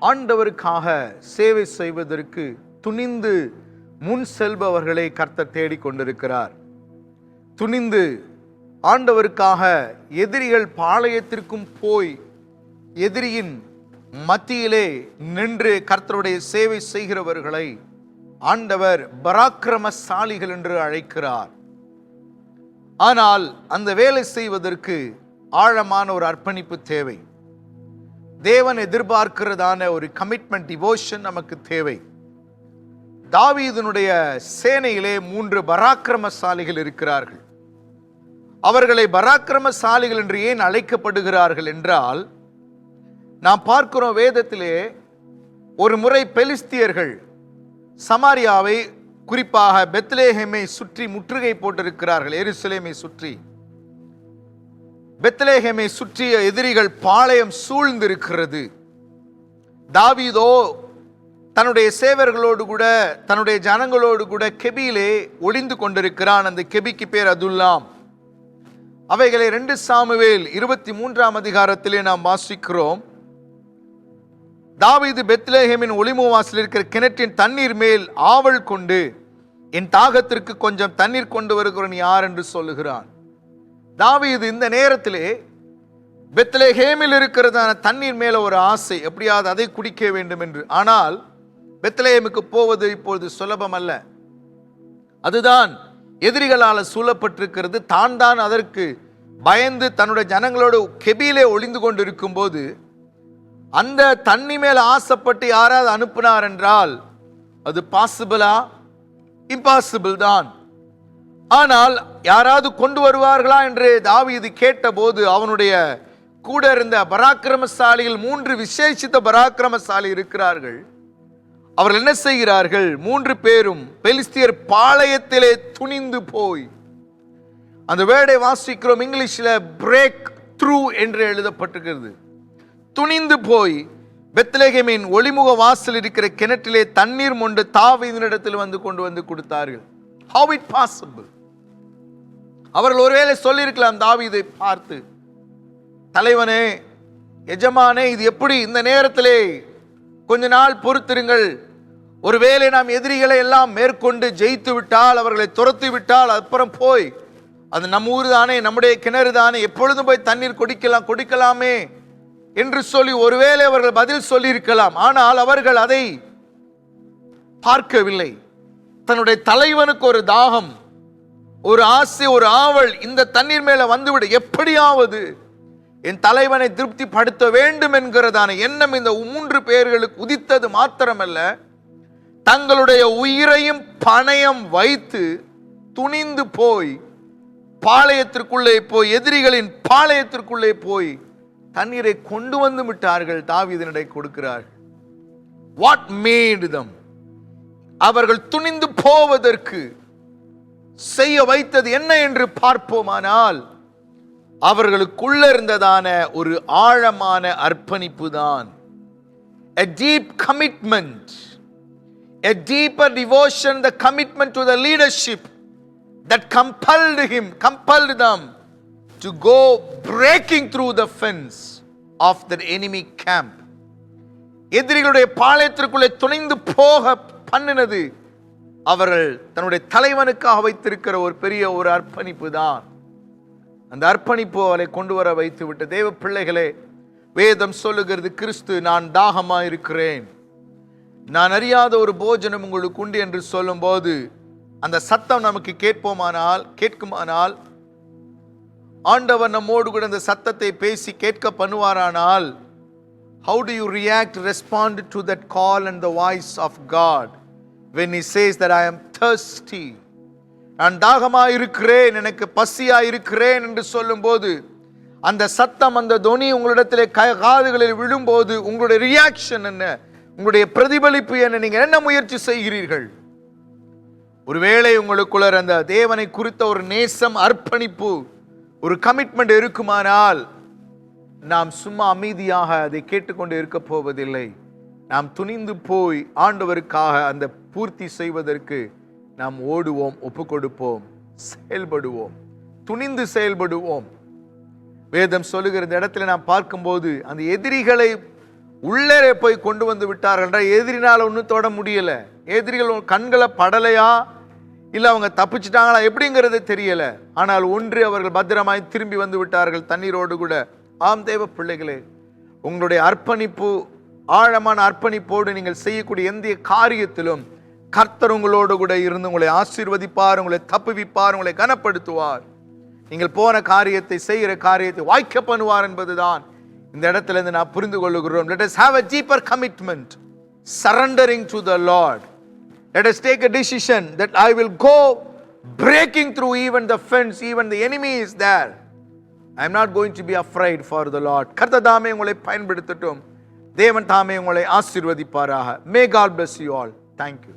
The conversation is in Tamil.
ஆண்டவருக்காக சேவை செய்வதற்கு துணிந்து முன் செல்பவர்களை கர்த்தர் தேடிக்கொண்டிருக்கிறார். துணிந்து ஆண்டவருக்காக எதிரிகள் பாளையத்திற்கும் போய் எதிரியின் மத்தியிலே நின்று கர்த்தருடைய சேவை செய்கிறவர்களை ஆண்டவர் பராக்கிரமசாலிகள் என்று அழைக்கிறார். ஆனால் அந்த வேலை செய்வதற்கு ஆழமான ஒரு அர்ப்பணிப்பு தேவை. தேவன் எதிர்பார்க்கிறதான ஒரு கமிட்மெண்ட், டிவோஷன் நமக்கு தேவை. தாவீதினுடைய சேனையிலே 3 பராக்கிரமசாலிகள் இருக்கிறார்கள். அவர்களை பராக்கிரமசாலிகள் என்று ஏன் அழைக்கப்படுகிறார்கள் என்றால், நாம் பார்க்கிறோம் வேதத்திலே ஒரு முறை பெலிஸ்தியர்கள் சமாரியாவை, குறிப்பாக பெத்லேஹேமை சுற்றி முற்றுகை போட்டிருக்கிறார்கள். எருசலேமை சுற்றி, பெத்லேஹேமை சுற்றிய எதிரிகள் பாளையம் சூழ்ந்திருக்கிறது. தாவீதோ தன்னுடைய சேவர்களோடு கூட, தன்னுடைய ஜனங்களோடு கூட கெபியிலே ஒளிந்து கொண்டிருக்கிறான். அந்த கெபிக்கு பேர் அதுல்லாம். அவைகளை 2 சாமுவேல் 23ஆம் அதிகாரத்திலே நாம் வாசிக்கிறோம். தாவீது பெத்லேஹேமின் ஒலிமுகவாசலில் இருக்கிற கிணற்றின் தண்ணீர் மேல் ஆவல் கொண்டு, என் தாகத்திற்கு கொஞ்சம் தண்ணீர் கொண்டு வருகிறவன் யார் என்று சொல்லுகிறான். தாவீது இந்த நேரத்திலே பெத்லேஹேமில் இருக்கிறதான தண்ணீர் மேல ஒரு ஆசை, எப்படியாவது அதை குடிக்க வேண்டும் என்று. ஆனால் பெத்லேஹேமுக்கு போவது இப்பொழுது சுலபம் அல்ல. அதுதான் எதிரிகளால் சூழப்பட்டிருக்கிறது. தான் அதற்கு பயந்து தன்னுடைய ஜனங்களோடு கெபியிலே ஒளிந்து கொண்டு இருக்கும் போது, அந்த தண்ணி மேல ஆசைப்பட்டு யாராவது அனுப்பினார் என்றால் அது பாசிபிளா? இம்பாசிபிள் தான். ஆனால் யாராவது கொண்டு வருவார்களா என்று தாவீது கேட்டபோது, அவனுடைய கூட இருந்த பராக்கிரமசாலிகள் 3 விசேஷித்த பராக்கிரமசாலி இருக்கிறார்கள். அவர்கள் என்ன செய்கிறார்கள்? 3 பேரும் பெலிஸ்தியர் பாளையத்திலே துணிந்து போய், அந்த வேர்டை வாசிக்கிறோம், இங்கிலீஷில் பிரேக் த்ரூ என்று எழுதப்பட்டிருக்கிறது. துணிந்து போய் பெத்லேஹேமின் ஒளிமுக வாசல் இருக்கிற கிணற்றிலே தண்ணீர் மொண்டு தாவீதினிடத்தில் கொண்டு வந்து கொடுத்தார்கள். How it possible? அவர்கள் ஒருவேளை சொல்லியிருக்கலாம் தாவீதை பார்த்து, தலைவனே, எஜமானே, இது எப்படி இந்த நேரத்திலே? கொஞ்ச நாள் பொறுத்திருங்கள். ஒருவேளை நாம் எதிரிகளை எல்லாம் மேற்கொண்டு ஜெயித்து விட்டால், அவர்களை துரத்தி விட்டால், அப்புறம் போய் அது நம்ம ஊர் தானே, நம்முடைய கிணறு தானே, எப்பொழுதும் போய் தண்ணீர் குடிக்கலாமே என்று சொல்லி ஒருவேளை அவர்கள் பதில் சொல்லி இருக்கலாம். ஆனால் அவர்கள் அதை பார்க்கவில்லை. தன்னுடைய தலைவனுக்கு ஒரு தாகம், ஒரு ஆசை, ஒரு ஆவல், இந்த தண்ணீர் மேல வந்துவிட, எப்படியாவது என் தலைவனை திருப்தி படுத்த வேண்டும் என்கிறதான எண்ணம் இந்த 3 பேர்களுக்கு உதித்தது மாத்திரமல்ல, தங்களுடைய உயிரையும் பணயம் வைத்து துணிந்து போய் பாளையத்திற்குள்ளே போய், எதிரிகளின் பாளையத்திற்குள்ளே போய் தண்ணீரை கொண்டு வந்து விட்டார்கள். தாவீதினிடை கொடுக்கிறார்கள். What made them? அவர்கள் துணிந்து போவதற்கு செய்ய வைத்தது என்ன என்று பார்ப்போமானால், அவர்களுக்குள்ள இருந்ததான ஒரு ஆழமான அர்ப்பணிப்பு தான். A deep commitment, a deeper devotion, the commitment to the leadership that compelled them to go breaking through the fence of the enemy camp. எதிரிகளுடைய பாளையத்திற்குள்ளே துணிந்து போக பண்ணினது அவர்கள் தன்னுடைய தலைவனுக்காக வைத்திருக்கிற ஒரு பெரிய ஒரு அர்ப்பணிப்பு தான். அந்த அர்ப்பணிப்பு அவரை கொண்டு வர வைத்து விட்ட தேவ பிள்ளைகளே, வேதம் சொல்லுகிறது, கிறிஸ்து, நான் தாகமா இருக்கிறேன், நான் அறியாத ஒரு போஜனம் உங்களுக்கு உண்டு என்று சொல்லும் போது, அந்த சத்தம் நமக்கு கேட்குமானால், ஆண்டவர் நம்மோடு கூட அந்த சத்தத்தை பேசி கேட்க பண்ணுவாரானால், how do you react, respond to that call and the voice of God when he says that I am thirsty? நான் தாகமா இருக்கிறேன், எனக்கு பசியா இருக்கிறேன் என்று சொல்லும் போது, அந்த சத்தம், அந்த தொனி உங்களிடத்திலே காதுகளில் விழும்போது உங்களுடைய ரியாக்ஷன் என்ன? உங்களுடைய பிரதிபலிப்பு என்ன? நீங்க என்ன முயற்சி செய்கிறீர்கள்? ஒருவேளை உங்களுக்குள்ள அந்த தேவனை குறித்த ஒரு நேசம், அர்ப்பணிப்பு, ஒரு கமிட்மெண்ட் இருக்குமானால், நாம் சும்மா அமைதியாக அதை கேட்டுக்கொண்டு இருக்க போவதில்லை. நாம் துணிந்து போய் ஆண்டவருக்காக அந்த பூர்த்தி செய்வதற்கு நாம் ஓடுவோம், ஒப்பு கொடுப்போம், செயல்படுவோம், துணிந்து செயல்படுவோம். வேதம் சொல்லுகிற இந்த இடத்துல நாம் பார்க்கும்போது, அந்த எதிரிகளை உள்ளே போய் கொண்டு வந்து விட்டார்கள் என்றால் எதிரினால் ஒன்றும் தொட முடியல. எதிரிகள் கண்களை படலையா இல்லை அவங்க தப்பிச்சிட்டாங்களா எப்படிங்கிறது தெரியல. ஆனால் ஒன்று அவர்கள் பத்திரமாய் திரும்பி வந்து விட்டார்கள் தண்ணீரோடு கூட. ஆம் தேவ பிள்ளைகளே, உங்களுடைய அர்ப்பணிப்பு, ஆழமான அர்ப்பணிப்போடு நீங்கள் செய்யக்கூடிய எந்த காரியத்திலும் கர்த்தர் உங்களோடு கூட இருந்து உங்களை ஆசீர்வதிப்பார், உங்களை தப்புவிப்பார், உங்களை கனப்படுத்துவார். நீங்கள் போன காரியத்தை, செய்கிற காரியத்தை வாய்க்க பண்ணுவார் என்பதுதான் இந்த இடத்துல இருந்து நான் புரிந்து கொள்ளுகிறோம். Let us have a deeper commitment, surrendering to the Lord. Let us take a decision that I will go breaking through even the fence, even the enemy is there. I am not going to be afraid for the Lord. கர்த்தர் தாமே உங்களை பயன்படுத்தட்டும். தேவன் தாமே உங்களை ஆசீர்வதிப்பாராக. May God bless you all. Thank you.